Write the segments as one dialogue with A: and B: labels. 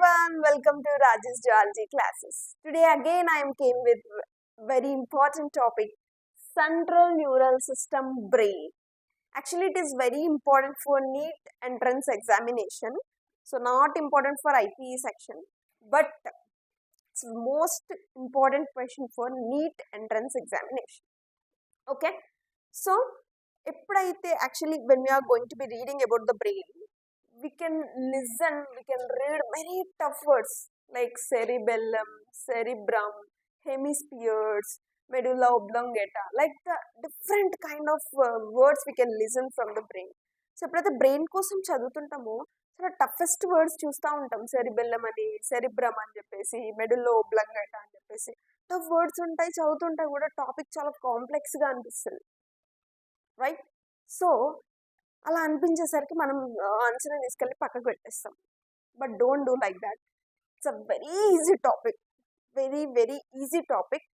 A: everyone, welcome to Raj's Geology classes. Today again I am came with very important topic, central neural system brain. Actually it is very important for NEET entrance examination. So not important for IPE section, but it's most important question for NEET entrance examination. Okay, so ఎప్పుడైతే actually when we are going to be reading about the brain, we can listen, we can read many tough words like cerebellum, cerebrum, hemispheres, medulla oblongata, like the different kind of words we can listen from the brain. So ఎప్పుడైతే brain కోసం చదువుతుంటామో చాలా toughest words చూస్తూ ఉంటాం, cerebellum అని, cerebrum అని చెప్పేసి, మెడుల్లో ఓబ్లంగేటా అని చెప్పేసి టఫ్ వర్డ్స్ ఉంటాయి, చదువుతుంటే కూడా టాపిక్ చాలా కాంప్లెక్స్గా అనిపిస్తుంది, రైట్? సో అలా అనిపించేసరికి మనం ఆన్సర్ని తీసుకెళ్ళి పక్కకు పెట్టేస్తాం. But don't do like that. It's a very easy topic, very very easy topic.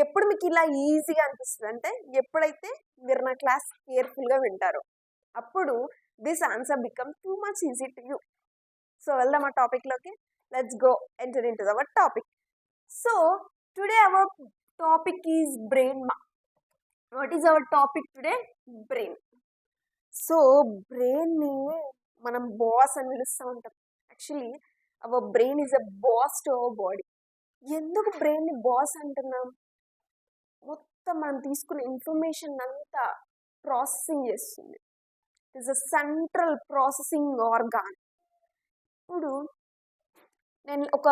A: ఎప్పుడు మీకు ఇలా ఈజీగా అనిపిస్తుంది అంటే ఎప్పుడైతే మీరు నా క్లాస్ కేర్ఫుల్గా వింటారో అప్పుడు this answer become too much easy to you. So వెళ్దాం ఆ టాపిక్లోకి. Let's go enter in to our topic. So today our topic is brain. What is our topic today? Brain. So బ్రెయిన్ని మనం బాస్ అని పిలుస్తూ ఉంటాం. Actually our brain is a boss to our body. ఎందుకు బ్రెయిన్ని బాస్ అంటున్నాం? మొత్తం మనం తీసుకున్న ఇన్ఫర్మేషన్ అంతా ప్రాసెసింగ్ చేస్తుంది. It is a central processing organ. ఇప్పుడు నేను ఒక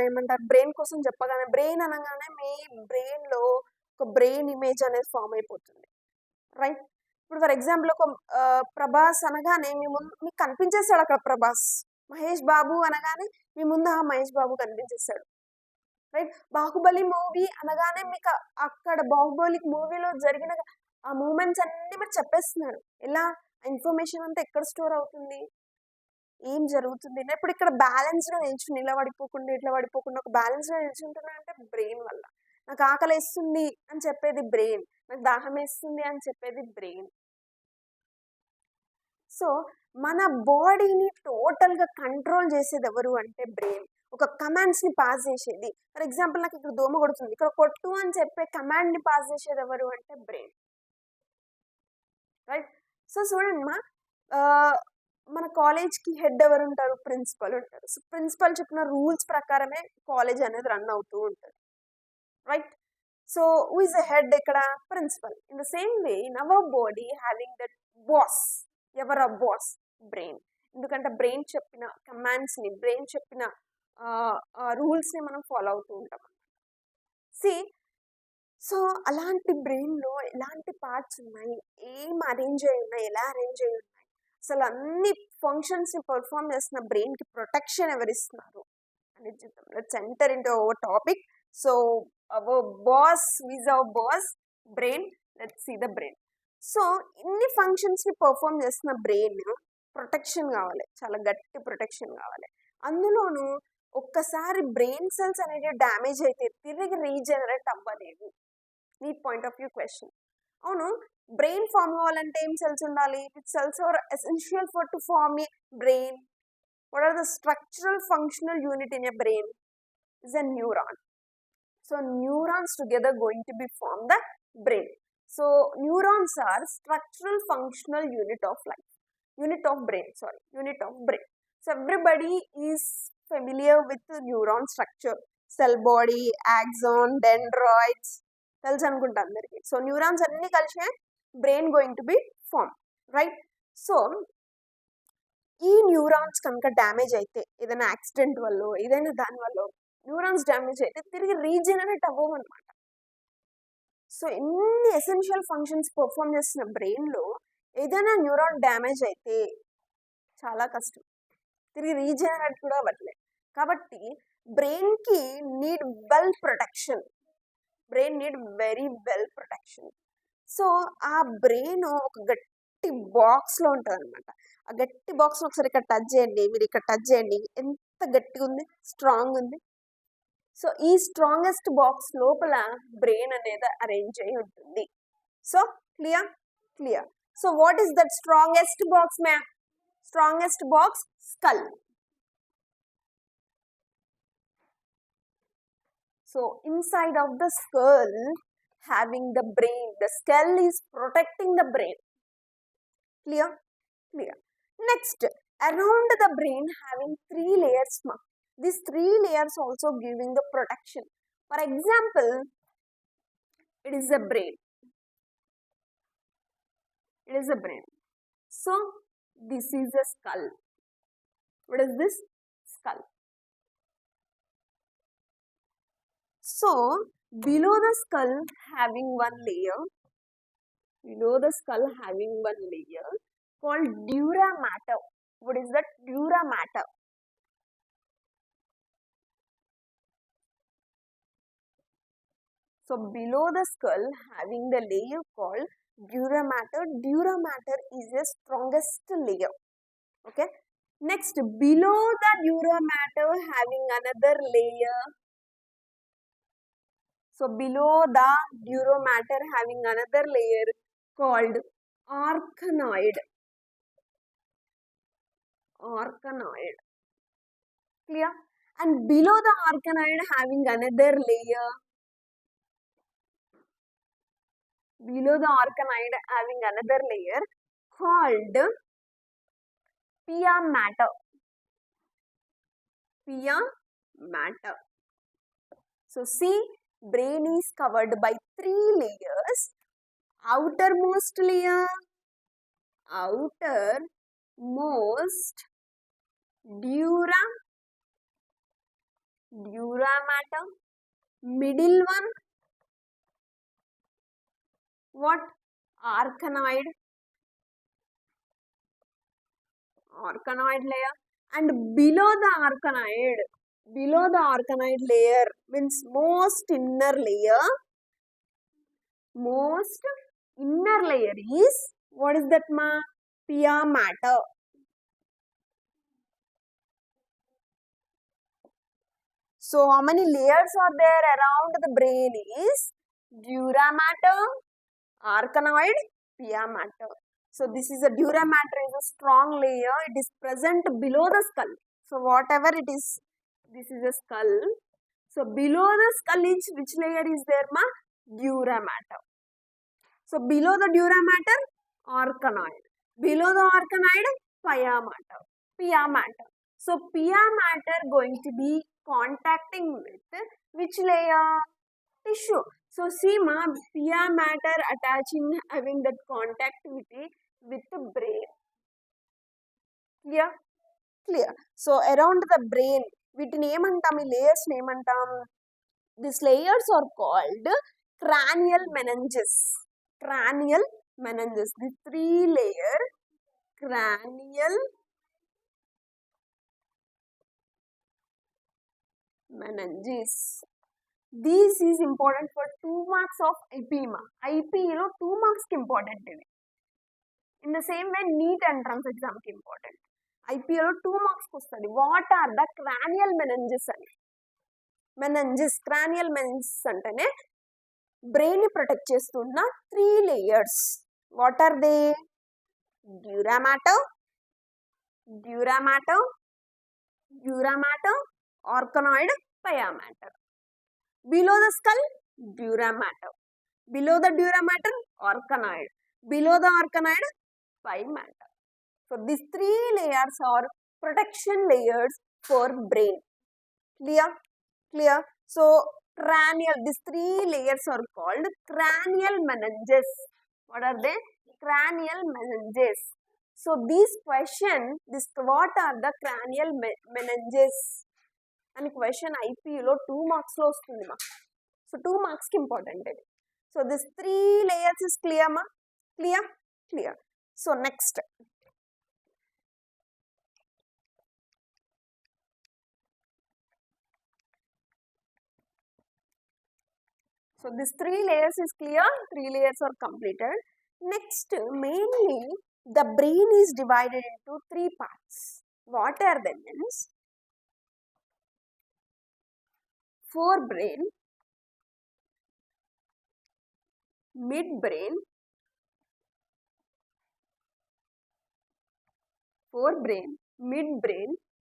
A: ఏమంటారు బ్రెయిన్ కోసం చెప్పగానే, బ్రెయిన్ అనగానే మీ బ్రెయిన్లో ఒక బ్రెయిన్ ఇమేజ్ అనేది ఫామ్ అయిపోతుంది, రైట్? ఇప్పుడు ఫర్ ఎగ్జాంపుల్ ఒక ప్రభాస్ అనగానే మీ ముందు మీకు కనిపించేస్తాడు అక్కడ ప్రభాస్. మహేష్ బాబు అనగానే మీ ముందు మహేష్ బాబు కనిపించేస్తాడు, రైట్? బాహుబలి మూవీ అనగానే మీకు అక్కడ బాహుబలి మూవీలో జరిగిన ఆ మూమెంట్స్ అన్ని మీరు చెప్పేస్తున్నారు. ఎలా ఇన్ఫర్మేషన్ అంతా ఎక్కడ స్టోర్ అవుతుంది, ఏం జరుగుతుంది? ఇప్పుడు ఇక్కడ బ్యాలెన్స్గా నిల్చుని ఇలా పడిపోకుండా ఇట్లా పడిపోకుండా ఒక బ్యాలెన్స్గా నిల్చుంటున్నా అంటే బ్రెయిన్ వల్ల. నాకు ఆకలి వేస్తుంది అని చెప్పేది బ్రెయిన్, నాకు దాహం వేస్తుంది అని చెప్పేది బ్రెయిన్. సో మన బాడీని టోటల్గా కంట్రోల్ చేసేది ఎవరు అంటే బ్రెయిన్. ఒక కమాండ్స్ని పాస్ చేసేది. ఫర్ ఎగ్జాంపుల్ నాకు ఇక్కడ దోమ కొడుతుంది, ఇక్కడ కొట్టు అని చెప్పే కమాండ్ని పాస్ చేసేది ఎవరు అంటే బ్రెయిన్, రైట్? సో చూడండి మన కాలేజ్కి హెడ్ ఎవరు ఉంటారు? ప్రిన్సిపల్ ఉంటారు. సో ప్రిన్సిపల్ చెప్పిన రూల్స్ ప్రకారమే కాలేజ్ అనేది రన్ అవుతూ ఉంటుంది, right? So who is the head ఇక్కడ? Principal. In the same way in our body having that boss. ఎవరు బాస్? బ్రెయిన్. ఎందుకంటే బ్రెయిన్ చెప్పిన కమాండ్స్ని, బ్రెయిన్ చెప్పిన రూల్స్ని మనం ఫాలో అవుతూ ఉంటాం. సో అలాంటి బ్రెయిన్లో ఎలాంటి పార్ట్స్ ఉన్నాయి, ఏం అరేంజ్ అయి ఉన్నాయి, ఎలా అరేంజ్ అయి ఉన్నాయి, అసలు అన్ని ఫంక్షన్స్ని పర్ఫామ్ చేస్తున్న బ్రెయిన్కి ప్రొటెక్షన్ ఎవరిస్తున్నారు అనేది చూద్దాం. Let's enter into our topic. So our boss is our boss brain. Let's see the brain. So ఇన్ని ఫంక్షన్స్ని పర్ఫామ్ చేస్తున్న బ్రెయిన్ ప్రొటెక్షన్ కావాలి, చాలా గట్టి ప్రొటెక్షన్ కావాలి. అందులోనూ ఒక్కసారి బ్రెయిన్ సెల్స్ అనేది డ్యామేజ్ అయితే తిరిగి రీజనరేట్ అవ్వలేదు. NEET point of view question. అవును, బ్రెయిన్ ఫామ్ కావాలంటే ఏం సెల్స్ ఉండాలి? Which cells are essential for to form a brain? What are the structural functional unit in a brain? Is a neuron. So neurons together going to be form the brain. So neurons are structural functional unit of brain. So everybody is familiar with the neuron structure, cell body, axon, dendrites, tells anukunta andariki. So neurons anni kalisi brain going to be formed, right? So ఈ neurons కనుక damage అయితే, ఏదైనా accident వల్ల, ఏదైనా దాని వల్ల neurons damage అయితే తిరిగి రీజనరేట్ అవ్వమన్నమాట. సో ఎన్ని ఎసెన్షియల్ ఫంక్షన్స్ పర్ఫామ్ చేస్తున్న బ్రెయిన్లో ఏదైనా న్యూరాన్ డ్యామేజ్ అయితే చాలా కష్టం, తిరిగి రీజనరేట్ కూడా అవ్వట్లేదు. కాబట్టి బ్రెయిన్కి need well protection. Brain need very well protection. So ఆ బ్రెయిన్ ఒక గట్టి బాక్స్లో ఉంటుంది అనమాట. ఆ గట్టి బాక్స్లో ఒకసారి ఇక్కడ టచ్ చేయండి, మీరు ఇక్కడ టచ్ చేయండి, ఎంత గట్టిగా ఉంది, స్ట్రాంగ్ ఉంది. సో ఈ స్ట్రాంగెస్ట్ బాక్స్ లోపల బ్రెయిన్ అనేది అరేంజ్ అయి ఉంటుంది. So clear. So what is that strongest box ma'am? Strongest box skull. So inside of the skull having the brain, the skull is protecting the brain. Clear? Clear. Next, around the brain having 3 layers. These 3 layers also giving the protection. For example, it is a brain. It is a brain. So this is a skull. What is this? Skull. So below the skull having one layer, called dura mater. What is that? Dura mater. So below the skull having the layer called dura mater. Dura mater is the strongest layer. Okay. Next, below the dura mater having another layer. So below the dura mater having another layer called organoid. Organoid. Clear? And below the organoid having another layer. Below the organoid having another layer called pia mater. Pia mater. So see, brain is covered by 3 layers. Outermost layer, outermost dura mater, middle one, what? Organoid layer, and below the organoid layer means most inner layer is, what is that ma? Pia mater. So how many layers are there around the brain is dura mater, organoid, pia mater. So this is a dura mater is a strong layer. It is present below the skull. So whatever it is, this is a skull. So below the skull is which layer is there ma? Dura mater. So below the dura mater, organoid. Below the organoid, pia mater. So pia mater going to be contacting with which layer? Tissue. So see ma, pia matter attaching, having that contactivity with the brain. Clear? Clear. So around the brain, వీటిని ఏమంటాం, ఈ layers ఏమంటాం? These layers are called cranial meninges. Cranial meninges. The 3-layer cranial meninges. This is important for 2 marks of IP. IP 2 marks important. In the same way, NEET entrance exam important. IP 2 marks kostadi. What are the cranial meninges? Cranial meninges antane brain ni protect chestunna 3 layers. What are they? Dura mater, organoid, pia mater. Below the skull, dura mater. Below the dura mater, organoid. Below the organoid, pia mater. So these 3 layers are protection layers for brain. Clear? Clear? So cranial, these 3 layers are called cranial meninges. What are they? Cranial meninges. So this question, what are the cranial meninges? And question IP lo 2 marks lo vastundi ma. So 2 marks ki important. So this 3 layers is clear ma? Clear? Clear. So next. So this 3 layers is clear. 3 layers are completed. Next, mainly the brain is divided into 3 parts. What are they means? Forebrain, midbrain,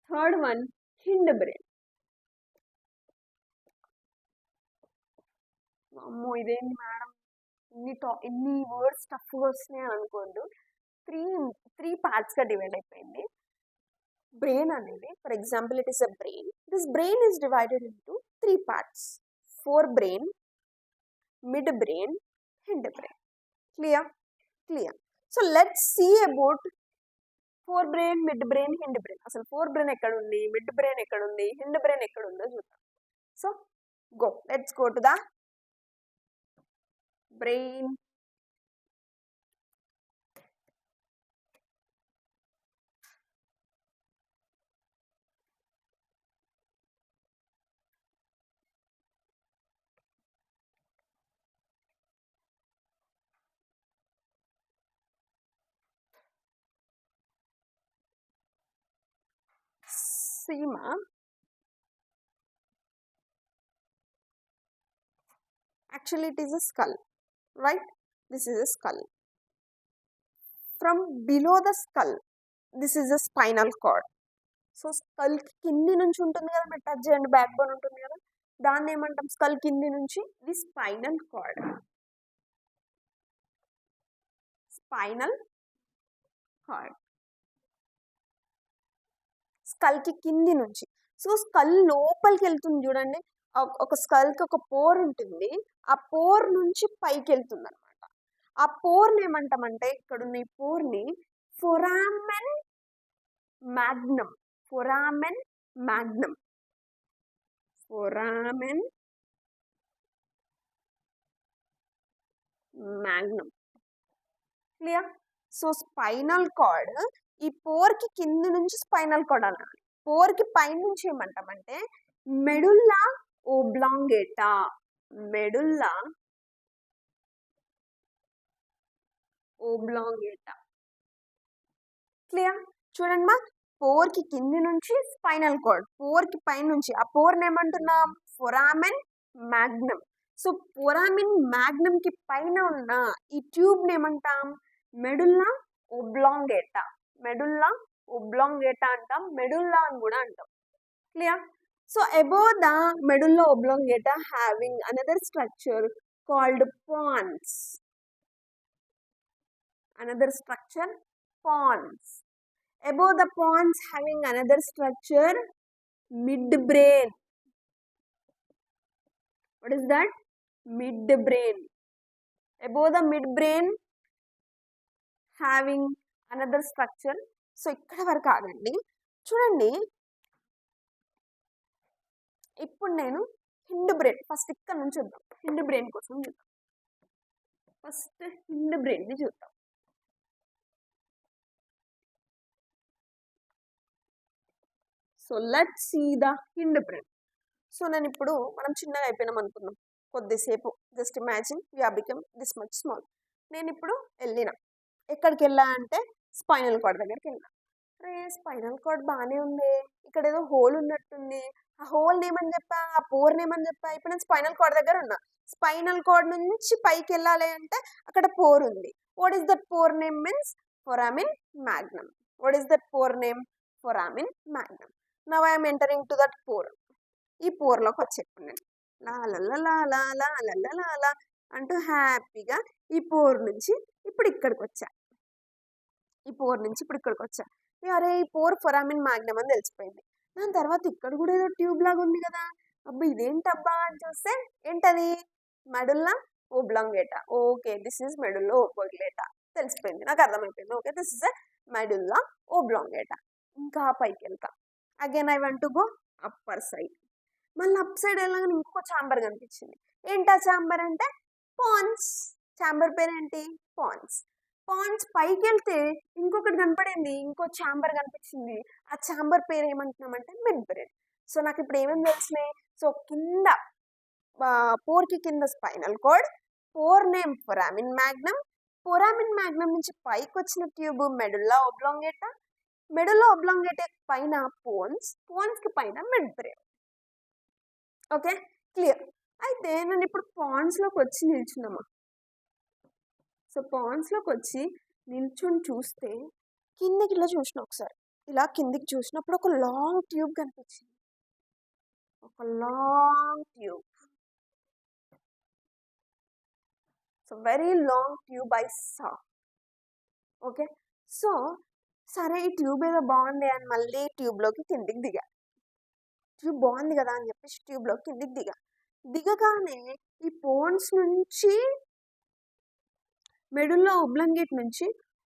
A: third one hindbrain. అమ్మో ఇదేంటి madam ఇన్ని words టఫ్గా వస్తున్నాయి అనుకోద్దు. Three three పార్ట్స్గా divide అయిపోయింది. Brain అనేది, for example it is a brain. This brain is divided into three parts: fore brain, mid brain, hind brain. Clear? Clear. So let's see about fore brain, mid brain, hind brain. అసలు fore brain ఎక్కడ ఉంది, mid brain ఎక్కడ ఉంది, Hind brain ఎక్కడ ఉందో చూద్దాం. So let's go to the brain. Seema, actually it is a skull, right? This is a skull. From below the skull, this is a spinal cord. So skull కింది నుంచి ఉంటుంది కదా, మీరు టచ్ చేయండి, back bone ఉంటుంది కదా, దాన్ని ఏమంటాం? స్కల్ కింది నుంచి the spinal cord. Spinal cord skull కి కింది నుంచి. సో స్కల్ లోపలికి వెళ్తుంది చూడండి, ఒక స్కల్ కి ఒక పోర్ ఉంటుంది, ఆ పోర్ నుంచి పైకి వెళ్తుంది అనమాట. ఆ పోర్ని ఏమంటామంటే, ఇక్కడ ఉన్న ఈ పోర్ని foramen magnum. Foramen magnum. Foramen magnum. Clear? So spinal cord, ఈ పోర్ కి కింది నుంచి స్పైనల్ కార్డ్ అనాలి. పోర్ కి పై నుంచి ఏమంటామంటే మెడుల్లా ఓబ్లాంగేటా. మెడుల్లా ఓబ్లాంగేటా. క్లియర్? చూడండి మా, పోర్ కి కింది నుంచి స్పైనల్ కార్డ్, పోర్ కి పై నుంచి, ఆ పోర్ని ఏమంటున్నాం? ఫొరామెన్ మ్యాగ్నమ్. సో ఫొరామెన్ మ్యాగ్నమ్ కి పైన ఉన్న ఈ ట్యూబ్ ని ఏమంటాం? Medulla oblongata. మెడుల్లా ఓబ్లాంగేటా అంటాం, మెడుల్లా అని కూడా అంటాం. Clear? So above the medulla oblongata having another structure called pons. Another structure, pons. Above the pons having another structure, midbrain. What is that? Midbrain. Above the midbrain having another structure. So ఇక్కడ వరకు ఆగండి. చూడండి, ఇప్పుడు నేను Hind brain, first ఇక్కడ నుంచి చూద్దాం. Hind brain కోసం చూద్దాం. ఫస్ట్ హిండ్ బ్రెయిన్ని చూద్దాం. So let's see the hind brain. So నేను ఇప్పుడు, మనం చిన్నగా అయిపోయినాం అనుకున్నాం కొద్దిసేపు, just imagine we have become this much small. నేను ఇప్పుడు వెళ్ళిన, ఎక్కడికి వెళ్ళా అంటే స్పైనల్ కార్డ్ దగ్గరికి వెళ్ళినా. రే స్పైనల్ కార్డ్ బాగానే ఉంది, ఇక్కడ ఏదో హోల్ ఉన్నట్టుంది, ఆ హోల్ నేమని చెప్పా, ఆ పోర్ నేమని చెప్పా. ఇప్పుడు నేను స్పైనల్ కార్డ్ దగ్గర ఉన్నా. స్పైనల్ కార్డ్ నుంచి పైకి వెళ్ళాలి అంటే అక్కడ పోర్ ఉంది. What is that pore name? Means foramen magnum. What is that pore name? Foramen magnum. Now I'm entering to that pore. ఈ పోర్లోకి వచ్చేప్పుడు నేను లా అంటూ హ్యాపీగా ఈ పోర్ నుంచి ఇప్పుడు ఇక్కడికి వచ్చా. ఈ పోర్ నుంచి ఇప్పుడు ఇక్కడికి వచ్చా. అరే ఈ పోర్ ఫొరామిన్ మ్యాగ్నమ్ అని తెలిసిపోయింది. దాని తర్వాత ఇక్కడ కూడా ఏదో ట్యూబ్ లాగా ఉంది కదా, అబ్బా ఇదేంటబ్బా అని చూస్తే ఏంటది? Medulla oblongata. Okay, this is medulla oblongata. తెలిసిపోయింది, నాకు అర్థమైపోయింది. Okay, this is a medulla oblongata. ఇంకా పైకి వెళ్తా. Again I want to go upper side. మళ్ళీ అప్ సైడ్ వెళ్ళగానే ఇంకో ఛాంబర్ కనిపించింది. ఏంటా ఛాంబర్ అంటే పాన్స్. ఛాంబర్ పేరు ఏంటి? పాన్స్. పాన్స్ పైకి వెళ్తే ఇంకొకటి కనపడింది, ఇంకో ఛాంబర్ కనిపించింది. ఆ ఛాంబర్ పేరు ఏమంటున్నామంటే మిడ్ బ్రెయిన్. సో నాకు ఇప్పుడు ఏమేమి తెలిసినాయి? సో కింద పోర్కి కింద spinal cord, pore name foramen magnum, foramen magnum నుంచి పైకి వచ్చిన tube medulla oblongata, medulla oblongata పైన పోన్స్, పోన్స్ కి పైన మిడ్ బ్రెయిన్. Okay, clear? అయితే నేను ఇప్పుడు పాన్స్లోకి వచ్చి నిల్చున్నామా. సో పాన్స్లోకి వచ్చి నిల్చుని చూస్తే కిందికి ఇలా చూసిన, ఒకసారి ఇలా కిందికి చూసినప్పుడు ఒక లాంగ్ ట్యూబ్ కనిపించింది. ఒక long tube. So very long tube I saw. Okay, so సరే ఈ ట్యూబ్ ఏదో బాగుంది అని మళ్ళీ ట్యూబ్లోకి కిందికి దిగా. ట్యూబ్ బాగుంది కదా అని చెప్పేసి ట్యూబ్లోకి కిందికి దిగగానే ఈ పోన్స్ నుంచి మెడుల్లో ఒబ్లంగేట్ నుంచి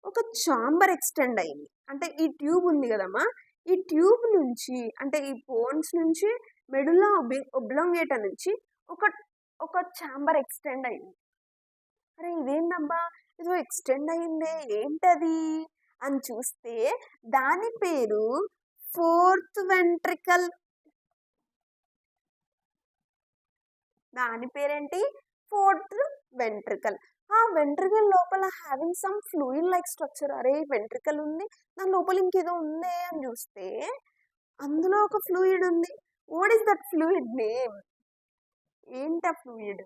A: ఒక చాంబర్ ఎక్స్టెండ్ అయింది. అంటే ఈ ట్యూబ్ ఉంది కదమ్మా, ఈ ట్యూబ్ నుంచి అంటే ఈ పోన్స్ నుంచి మెడుల్లో ఒబ్లంగేట నుంచి ఒక చాంబర్ ఎక్స్టెండ్ అయింది. అరే ఇదేంటబ్బా, ఇదో ఎక్స్టెండ్ అయిందే, ఏంటది అని చూస్తే దాని పేరు ఫోర్త్ వెంట్రికల్. దాని పేరేంటి? Fourth ventricle. ఆ వెంట్రికల్ లోపల having some fluid like structure. అరే వెంట్రికల్ ఉంది, దాని లోపల ఇంకేదో ఉందే అని చూస్తే అందులో ఒక ఫ్లూయిడ్ ఉంది. What is that fluid name? ఏంట fluid?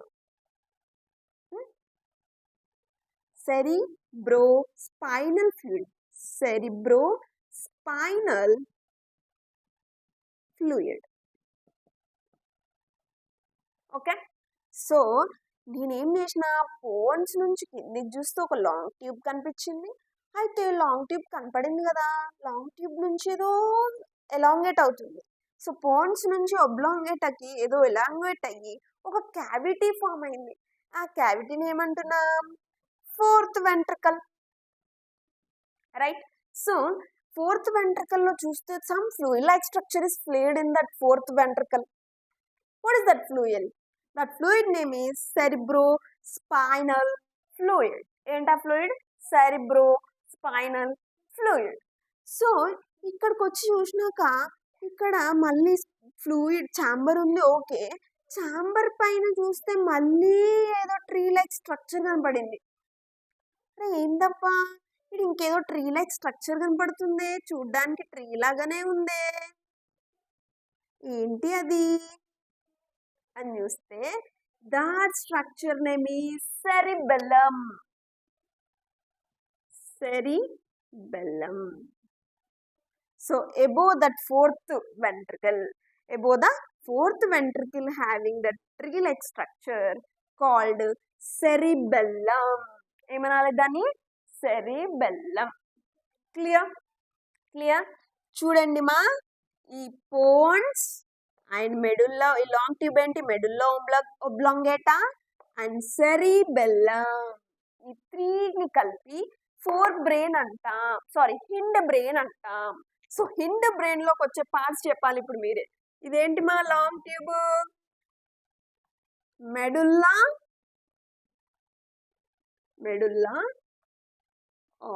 A: Cerebrospinal fluid. Cerebrospinal fluid. Okay, so నేనేం చేసిన, పోన్స్ నుంచి కిందికి చూస్తే ఒక లాంగ్ ట్యూబ్ కనిపించింది. అయితే లాంగ్ ట్యూబ్ కనపడింది కదా, లాంగ్ ట్యూబ్ నుంచి ఏదో ఎలాంగేట్ అవుతుంది. సో పోన్స్ నుంచి ఒబ్లాంగేట్ అయ్యి ఏదో ఎలాంగేట్ అయ్యి ఒక క్యావిటీ ఫామ్ అయింది. ఆ క్యావిటీని ఏమంటున్నాం? Fourth ventricle. Right. So fourth ventricle లో చూస్తే some fluid like structure is filled in that fourth ventricle. What is that fluid? That fluid name is cerebrospinal fluid. ఏంటా ఫ్లూయిడ్? cerebrospinal fluid. సో ఇక్కడికి వచ్చి చూసినాక ఇక్కడ మళ్ళీ ఫ్లూయిడ్ ఛాంబర్ ఉంది. Okay, chamber పైన చూస్తే మళ్ళీ ఏదో ట్రీ లైక్ స్ట్రక్చర్ కనపడింది. అరే ఏంటబ్బా, ఇది ఇంకేదో ట్రీ లైక్ స్ట్రక్చర్ కనపడుతుంది, చూడ్డానికి ట్రీ లాగానే ఉందే, ఏంటి అది అని చూస్తే that structure name is cerebellum. Cerebellum. So above that fourth ventricle, having that tree-like structure called cerebellum. ఏమనాలి దాన్ని? cerebellum. క్లియర్? చూడండి మా, ఈ పోన్స్ అండ్ మెడుల్లా, ఈ లాంగ్ ట్యూబ్ ఏంటి? Medulla oblongata and cerebellum. ఈ త్రీని కలిపి హిండ్ బ్రెయిన్ అంటాం. సో హిండ్ బ్రెయిన్ లోకి వచ్చే పార్ట్స్ చెప్పాలి ఇప్పుడు మీరే. ఇదేంటి మా? Long tube, medulla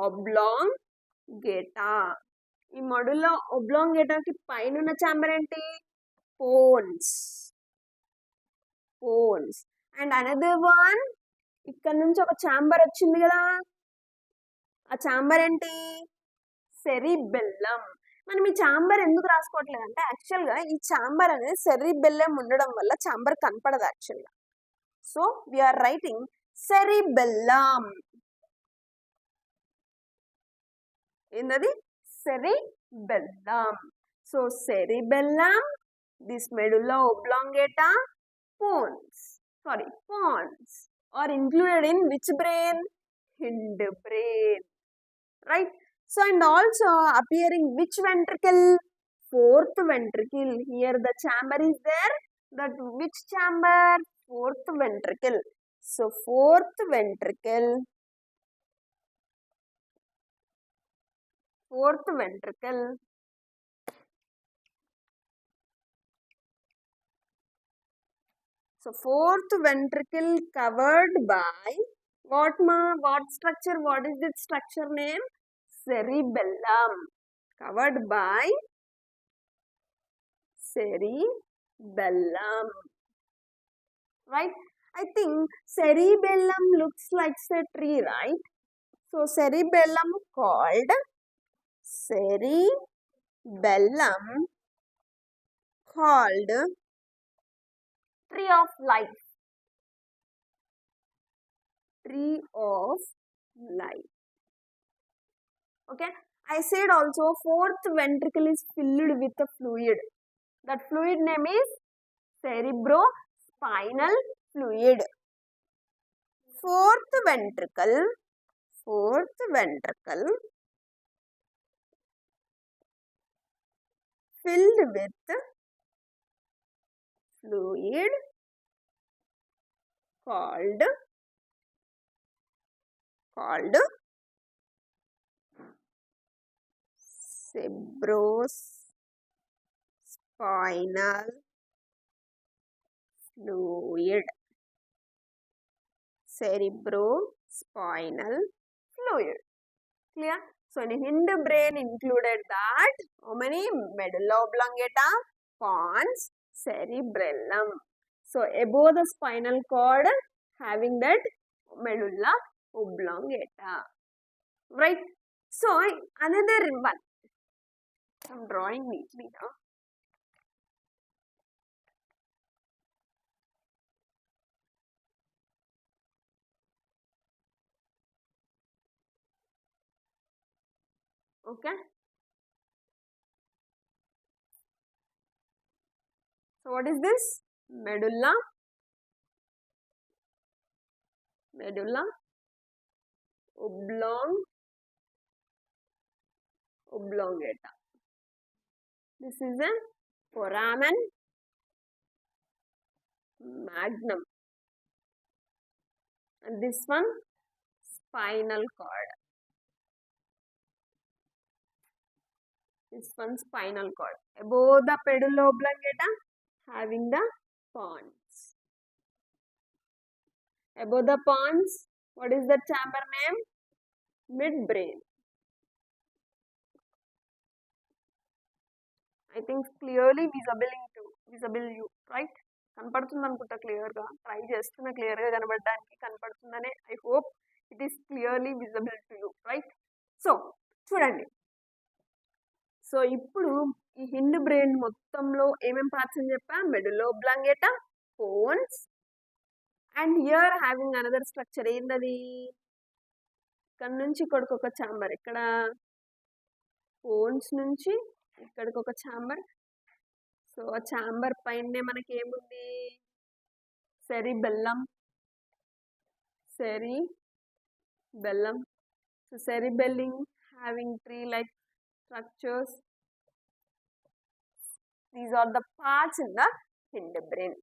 A: oblongata. ఈ మెడుల్లా ఒబ్లాంగేటాకి పైన ఉన్న ఛాంబర్ ఏంటి? పోన్స్. అండ్ అనదర్ వన్, ఇక్కడ నుంచి ఒక ఛాంబర్ వచ్చింది కదా, ఆ ఛాంబర్ ఏంటి? సెరిబెల్లం. మనం ఈ ఛాంబర్ ఎందుకు రాసుకోవట్లేదు అంటే, యాక్చువల్గా ఈ ఛాంబర్ అనేది సెరిబెల్లం ఉండడం వల్ల ఛాంబర్ కనపడదు యాక్చువల్గా. So we are writing cerebellum. ఏంటది? Cerebellum. So cerebellum, this medulla oblongata, pons are included in which brain? Hind brain. Right. So and also appearing which ventricle? Fourth ventricle. Here the chamber is there. That which chamber? Fourth ventricle. So fourth ventricle. So fourth ventricle covered by what ma? What structure? What is its structure name? Cerebellum. Covered by cerebellum. Right? I think cerebellum looks like a tree, right? So cerebellum called tree of life. Okay, I said also fourth ventricle is filled with a fluid. That fluid name is cerebrospinal fluid. fourth ventricle filled with fluid called cerebrospinal fluid. Cerebrospinal fluid. Clear? So in hindbrain included that how many? Medulla oblongata, pons, cerebellum. So above the spinal cord having that medulla oblongata. Right? So another one. I'm drawing neatly now. Okay. So what is this? Medulla oblongata. This is a foramen magnum. And this one, spinal cord. This one, spinal cord. Above the medulla oblongata, having the pons. Above the pons, what is the chamber name? Midbrain. I think clearly visible you, right? కనపడుతుంది అనుకుంటా క్లియర్గా. Try చేస్తున్నా క్లియర్గా కనబడడానికి. కనపడుతుందనే I hope it is clearly visible to you, right? So చూడండి. So ఇప్పుడు ఈ హిండ్ బ్రెయిన్ మొత్తంలో ఏమేం పార్ట్స్ అని చెప్పా? Medulla oblongata, pons, and here having another structure. ఏంటది? ఇక్కడ నుంచి ఇక్కడికి ఒక ఛాంబర్. ఇక్కడ పోన్స్ నుంచి ఇక్కడికి ఒక ఛాంబర్. సో ఆ ఛాంబర్ పైనే మనకి ఏముంది? Cerebellum. So cerebellum having 3 like structures. These are the parts in the hindbrain.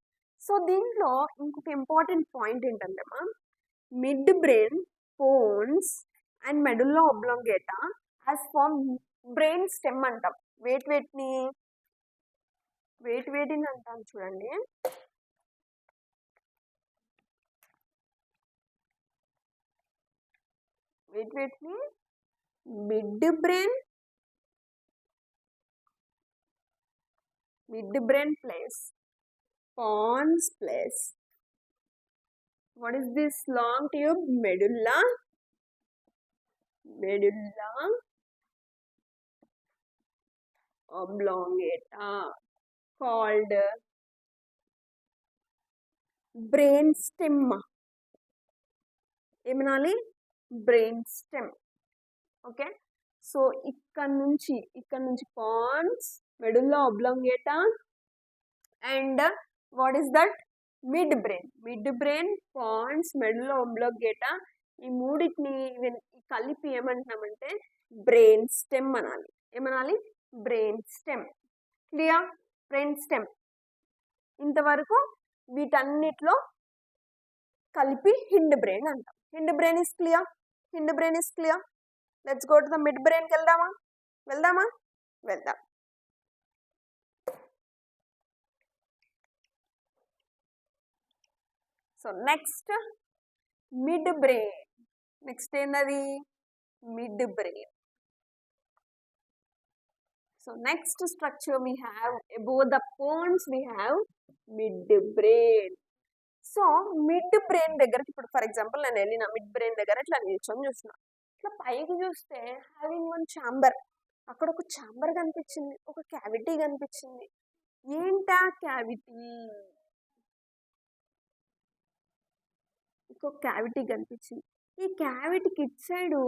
A: So దీంట్లో ఇంకొక ఇంపార్టెంట్ పాయింట్ ఏంటంటే mid brain, pons and medulla oblongata as form brain stem అంటాం. వేటిని అంటాం చూడండి. వేటిని? Mid brain place, pons place. What is this long tube? Medulla oblongata, called brain stem. ఏమనాలి? Brain stem. Okay. So ఇక్కడ నుంచి pons, medulla oblongata, and what is that? midbrain, pons, medulla oblongata. ఈ మూడింటిని కలిపి ఏమంటున్నామంటే బ్రెయిన్ స్టెమ్ అనాలి. ఏమనాలి? Brain stem. Clear? Brain stem. ఇంతవరకు వీటన్నిటిలో కలిపి హిండ్ బ్రెయిన్ అంటాం. Hind brain is clear. Let's go to the mid బ్రెయిన్కి వెళ్దామా? వెళ్దాం. So next mid brain. Next ఏంటది? Mid brain. So next structure we have above the pons we have mid brain. So mid brain దగ్గరకి ఇప్పుడు for example నేను వెళ్ళిన mid brain దగ్గర ఇట్లా నిల్చొని చూసిన. ఇట్లా పైకి చూస్తే హ్యావింగ్ వన్ ఛాంబర్. అక్కడ ఒక ఛాంబర్ కనిపించింది, ఒక క్యావిటీ కనిపించింది. ఏంటా క్యావిటీ? ఇంకొక క్యావిటీ కనిపించింది. ఈ క్యావిటీకి ఇటు సైడు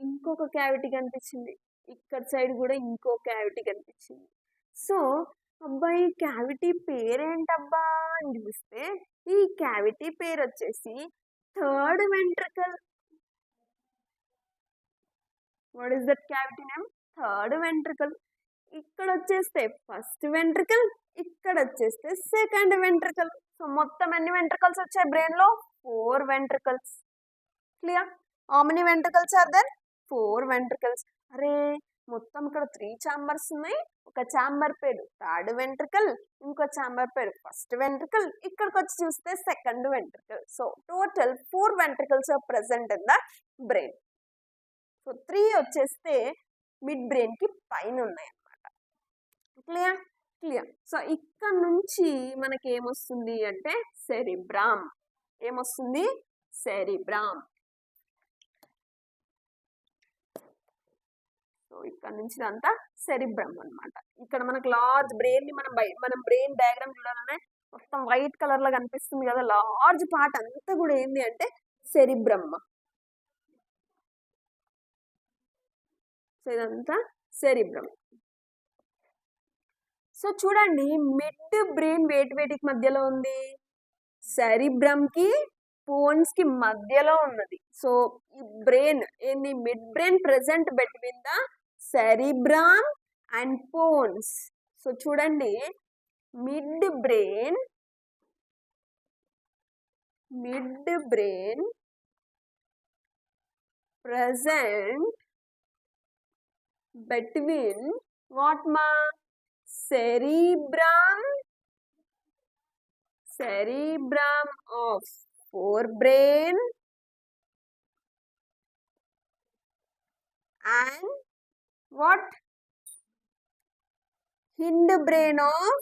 A: ఇంకొక క్యావిటీ కనిపించింది, ఇక్కడ సైడ్ కూడా ఇంకో క్యావిటీ కనిపించింది. సో అబ్బాయి క్యావిటీ పేరేంటబ్బా అని చూస్తే ఈ క్యావిటీ పేరు వచ్చేసి third ventricle. What is that cavity name? Third ventricle. ఇక్కడ వచ్చేస్తే ఫస్ట్ వెంట్రికల్, ఇక్కడ వచ్చేస్తే సెకండ్ వెంట్రికల్. సో మొత్తం ఎన్ని వెంట్రికల్స్ వచ్చాయి బ్రెయిన్ లో? 4 ventricles. Clear? How many ventricles are there? 4 ventricles. అరే మొత్తం ఇక్కడ 3 ఛాంబర్స్ ఉన్నాయి. ఒక ఛాంబర్ పేరు థర్డ్ వెంట్రికల్, ఇంకో ఛాంబర్ పేరు ఫస్ట్ వెంట్రికల్, ఇక్కడికి వచ్చి చూస్తే second ventricle. So total 4 ventricles are present in the brain. So 3 వచ్చేస్తే మిడ్ బ్రెయిన్ కి పైన ఉన్నాయి అన్నమాట. క్లియర్? క్లియర్. సో ఇక్కడ నుంచి మనకి ఏమొస్తుంది అంటే సెరిబ్రమ్. ఏమొస్తుంది? సెరిబ్రమ్. సో ఇక్కడ నుంచి అంతా సెరిబ్రమ్ అన్నమాట. ఇక్కడ మనకు లార్జ్ బ్రెయిన్ ని మనం బ్రెయిన్ డయాగ్రామ్ చూడాలనే మొత్తం వైట్ కలర్ లో కనిపిస్తుంది కదా, లార్జ్ పార్ట్ అంతా కూడా ఏంది అంటే సెరిబ్రమ్. సో ఇదంతా సెరిబ్రమ్. సో చూడండి, మిడ్ బ్రెయిన్ వేటికి మధ్యలో ఉంది? సెరిబ్రమ్ కి పోన్స్ కి మధ్యలో ఉన్నది. సో ఈ బ్రెయిన్ ఏంది? Mid brain present between the cerebrum and pons. So చూడండి, mid brain present between what ma? Cerebrum of forebrain and what? Hindbrain of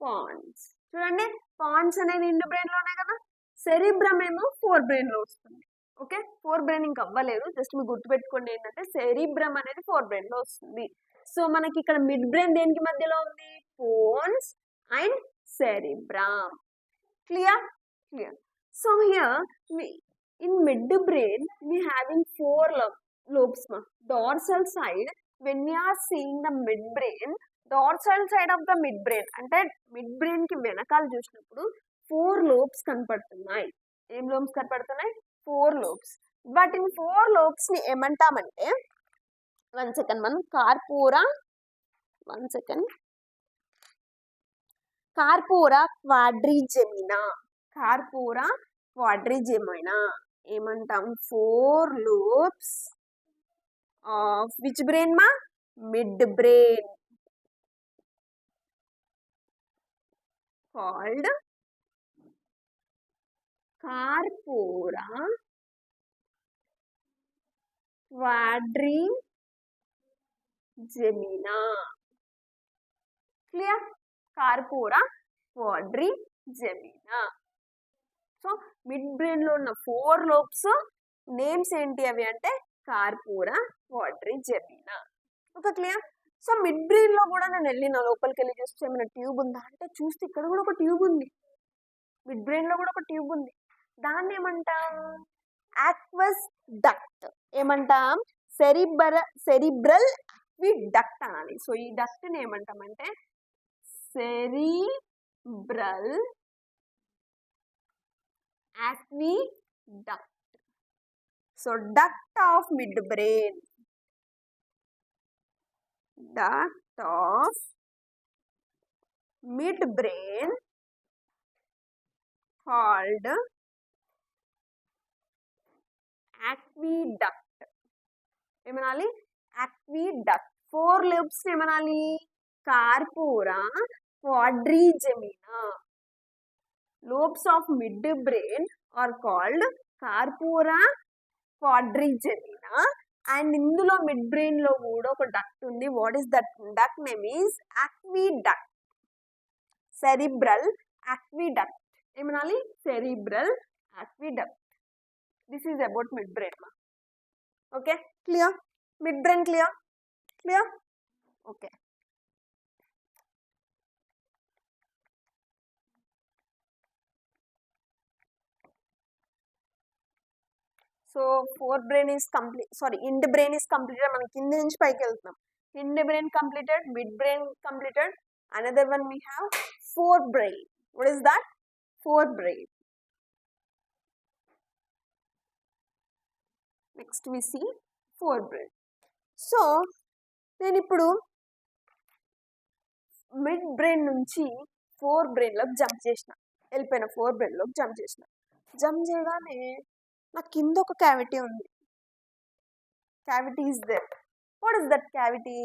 A: pons. చూడండి, పాన్స్ అనేది ఇండ్ బ్రెయిన్ లోనే కదా, సెరిబ్రమ్ ఏమో ఫోర్ బ్రెయిన్ లో వస్తుంది. ఓకే, ఫోర్ బ్రెయిన్ ఇంకా అవ్వలేదు, జస్ట్ మీరు గుర్తుపెట్టుకోండి ఏంటంటే సెరిబ్రమ్ అనేది ఫోర్ బ్రెయిన్ లో వస్తుంది. సో మనకి ఇక్కడ మిడ్ బ్రెయిన్ దేనికి మధ్యలో ఉంది? Ponce and cerebrum. Clear? Clear. So here in mid brain we having 4 lobes ma. Dorsal side, when we are seeing the midbrain, dorsal side of the midbrain అంటే mid brain కి వెనకాల చూసినప్పుడు 4 lobes కనపడుతున్నాయి. ఏం lobes కనపడుతున్నాయి? 4 lobes. But in 4 lobes ని ఏమంటామంటే, one second, మనం కార్పోరా క్వాడ్రిజెమినా ఏమంటాం? 4 lobes of which brain ma? Mid brain, called corpora quadrigemina. Clear? Corpora quadrigemina. So mid brain లో ఉన్న 4 లోబ్స్ నేమ్స్ ఏంటి అవి అంటే corpora quadrigemina. Okay, clear? So mid brain లో కూడా నేను వెళ్ళిన లోపలికి వెళ్ళి చూస్తే ఏమైనా ట్యూబ్ ఉందా అంటే, చూస్తే ఇక్కడ కూడా ఒక ట్యూబ్ ఉంది. మిడ్ బ్రెయిన్ లో కూడా ఒక ట్యూబ్ ఉంది. దాన్ని ఏమంటాం? Aqueous duct. ఏమంటాం? సెరిబ్రల్ డక్ట్ అనాలి. సో ఈ డక్ట్ ని ఏమంటామంటే cerebral aqueduct. So duct of midbrain, called aqueduct. ఏమనాలి? aqueduct. 4 lobes ఏమనాలి? కార్పోరా క్వాడ్రిజెమినా. Lobes of midbrain are called corpora quadrigemina, and ఇందులో మిడ్ బ్రెయిన్ లో కూడా ఒక డక్ట్ ఉంది. What is that duct? Name is aqueduct. Cerebral aqueduct. ఏమనాలి? Cerebral aqueduct. This is about mid brain. Okay, clear? Mid brain clear? Clear? Okay. So fore brain is complete, sorry hind brain is completed. మనం కింద నుంచి పైకి వెళ్తున్నాం. Hind brain completed, mid brain completed, Another one we have forebrain. What is that? Forebrain. Next we see forebrain. So నేను ఇప్పుడు mid brain నుంచి fore బ్రెయిన్లోకి jump చేసిన, వెళ్ళిపోయిన ఫోర్ బ్రెయిన్లోకి జంప్ చేసిన. జంప్ చేయగానే నాకు కింద ఒక క్యావిటీ ఉంది. Cavity is there. What is that cavity?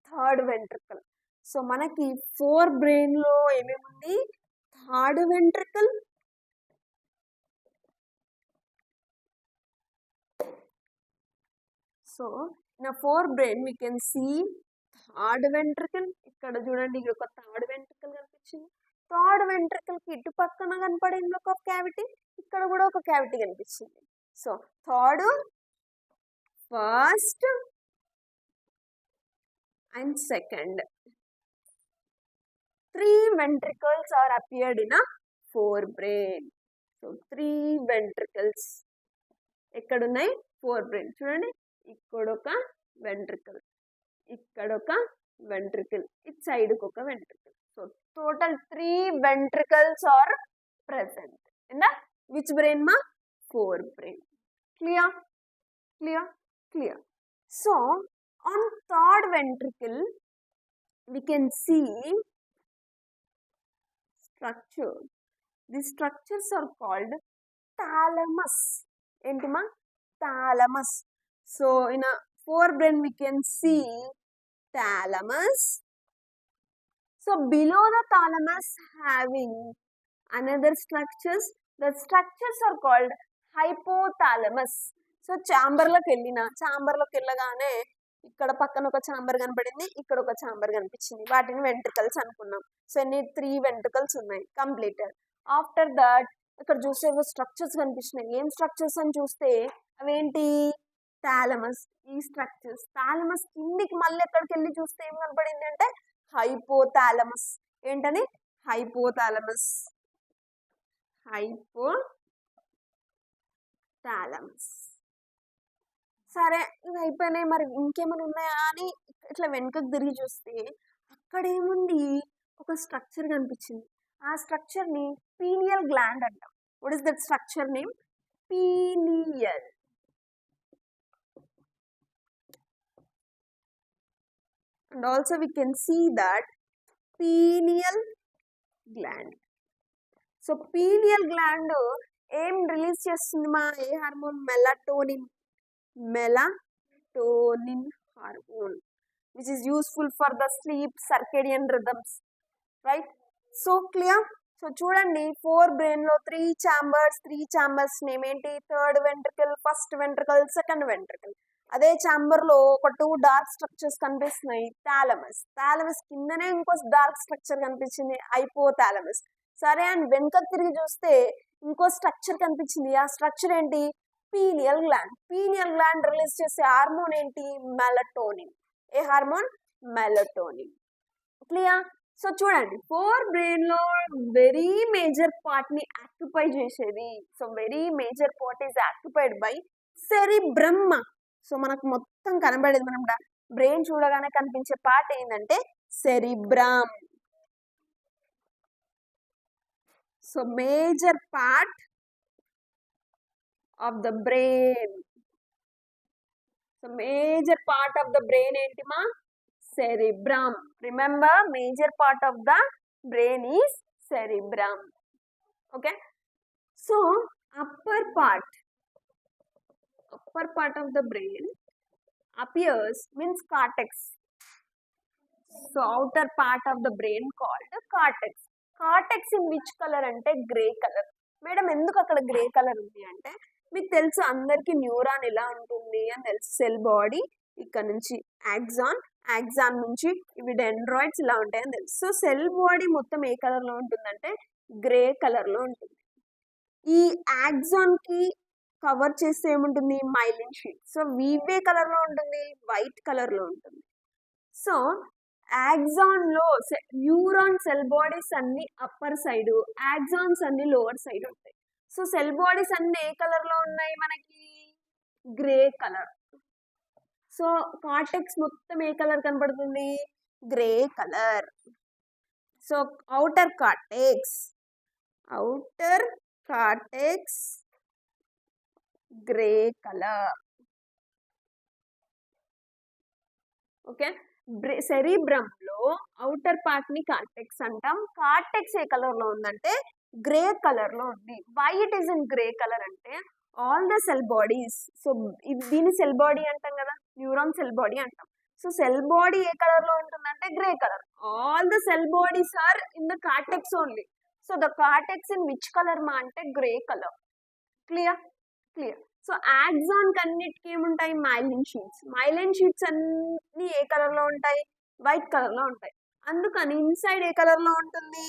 A: Third ventricle. So మనకి ఫోర్ బ్రెయిన్లో ఏమేమి ఉంది? Third ventricle, so in a forebrain we can see third ventricle. ఇక్కడ చూడండి, ఇక్కడ ఒక థర్డ్ వెంట్రికల్ కనిపించింది. థర్డ్ వెంట్రికల్ కి ఇటు పక్కన కనపడింది ఒక క్యావిటీ, ఇక్కడ కూడా ఒక క్యావిటీ కనిపించింది. So third, first and second, 3 ventricles are appeared in a forebrain. So 3 ventricles ఎక్కడున్నాయి? forebrain. చూడండి, ఇక్కడొక వెంట్రికల్, ఇక్కడొక వెంట్రికల్, ఇటు సైడ్కి ఒక ventricle. So total 3 ventricles are present in the which brain ma? Forebrain. Clear? Clear? Clear. So on third ventricle we can see structure. These structures are called thalamus. Enti ma? Thalamus. So in a forebrain we can see thalamus. So below the thalamus having another structures. The structures are called hypothalamus. So ఛాంబర్లోకి వెళ్ళగానే ఇక్కడ పక్కన ఒక chamber కనపడింది, ఇక్కడ ఒక chamber కనిపించింది. వాటిని వెంట్రికల్స్ అనుకున్నాం. సో ఎన్ని? 3 ventricles ఉన్నాయి, కంప్లీటెడ్. ఆఫ్టర్ దట్ ఇక్కడ చూస్తే స్ట్రక్చర్స్ కనిపించినాయి. ఏం స్ట్రక్చర్స్ అని చూస్తే అవేంటి? థాలమస్. ఈ స్ట్రక్చర్స్ థాలమస్ కిందికి మళ్ళీ ఎక్కడికి వెళ్ళి చూస్తే ఏం కనపడింది అంటే హైపోథాలమస్. ఏంటని? హైపోథాలమస్. హైపోథాలమస్. సరే, ఇవి అయిపోయినాయి, మరి ఇంకేమైనా ఉన్నాయా అని ఇట్లా వెనుకకు తిరిగి చూస్తే అక్కడ ఏముంది? ఒక స్ట్రక్చర్ కనిపించింది. ఆ స్ట్రక్చర్ ని పీనియల్ గ్లాండ్ అంటాం. What is that structure name? Pineal. And also we can see that pineal gland. So pineal gland ఏం రిలీజ్ చేస్తుంది మా? ఏ hormone? Melatonin. Melatonin hormone which is useful for the sleep circadian rhythms, right? So clear? So చూడండి, four brain లో 3 chambers name ఏంటి? Third ventricle, first ventricle, second ventricle. అదే chamber లో ఒక 2 డార్క్ స్ట్రక్చర్స్ కనిపిస్తున్నాయి. థాలమస్. థాలమస్ కిందనే ఇంకో dark structure కనిపించింది, హైపోథాలమస్. సరే, అండ్ వెనుక తిరిగి చూస్తే ఇంకో స్ట్రక్చర్ కనిపించింది. ఆ స్ట్రక్చర్ ఏంటి? Pineal gland. Pineal gland release చేసే హార్మోన్ ఏంటి? మెలటోనిన్. ఏ హార్మోన్? మెలటోనిన్. క్లియర్? సో చూడండి, ఫోర్ బ్రెయిన్ లో వెరీ మేజర్ పార్ట్ ని ఆక్యుపై చేసేది. So very major part is occupied by cerebrum. So మనకు మొత్తం కనబడేది, మనం బ్రెయిన్ చూడగానే కనిపించే పార్ట్ ఏంటంటే cerebrum. So major part of the brain. So major part of the brain ఏంటి మా? cerebrum. Remember, major part of the brain is cerebrum. Okay. So upper part of the brain appears means cortex. So outer part of the brain called cortex. Cortex in which color ante grey color. Madam, enduku akkada grey color undi ante మీకు తెలుసు అందరికి neuron ఎలా ఉంటుంది అని తెలుసు. Cell body ఇక్కడ నుంచి axon నుంచి ఇవి డెండ్రాయిడ్స్ ఇలా ఉంటాయని తెలుసు. సో సెల్ బాడీ మొత్తం ఏ కలర్ లో ఉంటుందంటే గ్రే కలర్ లో ఉంటుంది. ఈ యాక్సాన్ కి కవర్ చేస్తే ఏముంటుంది? Myelin sheet. సో వీవే కలర్ లో ఉంటుంది, వైట్ కలర్ లో ఉంటుంది. సో యాక్సాన్ లో న్యూరాన్ సెల్ బాడీస్ అన్ని అప్పర్ సైడ్, యాక్సాన్స్ అన్ని లోవర్ సైడ్ ఉంటాయి. సో సెల్ బాడీస్ అన్ని ఏ కలర్ లో ఉన్నాయి మనకి? Grey colour. సో కార్టెక్స్ మొత్తం ఏ కలర్ కనబడుతుంది? Grey colour. So outer cortex gray color. Okay, cerebrum లో అవుటర్ పార్ట్ ని కార్టెక్స్ అంటాం. కార్టెక్స్ ఏ కలర్ లో ఉందంటే గ్రే కలర్ లో ఉంది. Why it is in grey colour అంటే all the cell bodies, so దీని సెల్ బాడీ అంటాం కదా, న్యూరాన్ సెల్ బాడీ అంటాం. సో సెల్ బాడీ ఏ కలర్ లో ఉంటుందంటే grey colour. All the cell bodies are in the cortex only. So the cortex in which colour మా అంటే grey colour. Clear? Clear. So axon కన్నిటికి ఏముంటాయి? Myelin sheets. మైలిన్ షీట్స్ అన్ని ఏ colour లో ఉంటాయి? వైట్ కలర్ లో ఉంటాయి. అందుకని ఇన్సైడ్ ఏ కలర్ లో ఉంటుంది?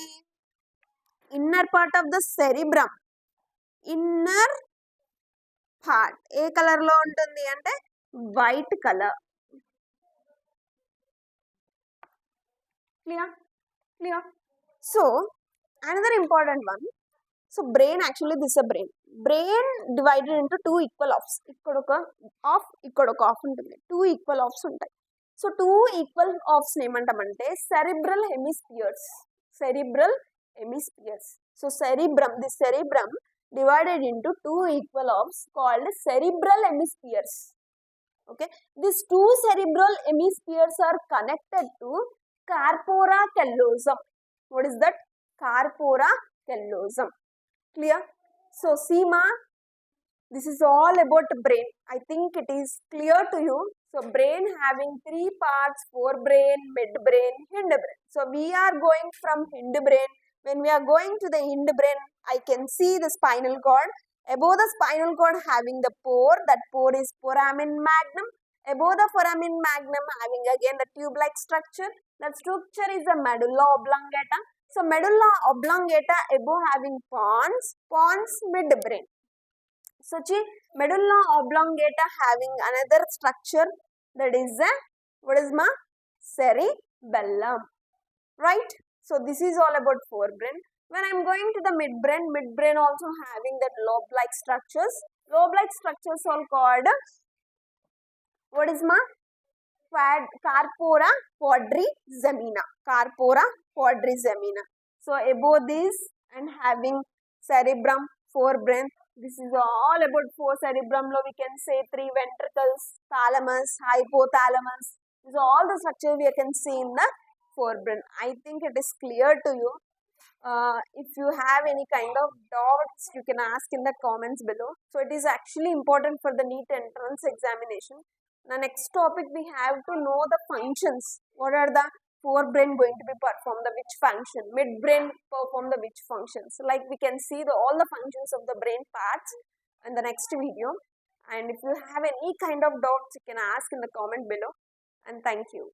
A: Inner part of the cerebrum, inner part ఏ కలర్ లో ఉంటుంది అంటే white colour. Clear? Clear. So another important one. So brain, actually this a brain divided into 2 equal halves. ఇక్కడ ఒక హాఫ్, ఇక్కడ ఒక హాఫ్ ఉంటుంది. 2 ఈక్వల్ హాఫ్స్ ఉంటాయి. సో 2 ఈక్వల్ హాఫ్స్ ఏమంటామంటే cerebral hemispheres. Cerebral hemispheres. So this cerebrum divided into 2 equal halves called cerebral hemispheres. Okay, these 2 cerebral hemispheres are connected to corpora callosum. What is that? Corpora callosum. Clear? So Seema, this is all about brain. I think it is clear to you. So brain having 3 parts: forebrain, midbrain, hindbrain. So we are going from hindbrain. When we are going to the hindbrain, I can see the spinal cord. Above the spinal cord having the pore, that pore is foramen magnum. Above the foramen magnum having again the tube-like structure. That structure is the medulla oblongata. So medulla oblongata above having pons midbrain. So medulla oblongata having another structure, that is what is ma? Cerebellum. Right? So this is all about forebrain. When I am going to the midbrain also having that lobe-like structures. Lobe-like structures are called, what is ma? Corpora quadrigemina. Corpora quadrigemina. So above this and having cerebrum, forebrain. This is all about cerebrum. We can say 3 ventricles, thalamus, hypothalamus. These are all the structures we can see in the forebrain. I think it is clear to you. If you have any kind of doubts, you can ask in the comments below. So it is actually important for the NEET entrance examination. The next topic, we have to know the functions. What are the forebrain going to be perform the which function? Midbrain perform the which functions? Like we can see all the functions of the brain parts in the next video. And if you have any kind of doubts, you can ask in the comment below. And thank you.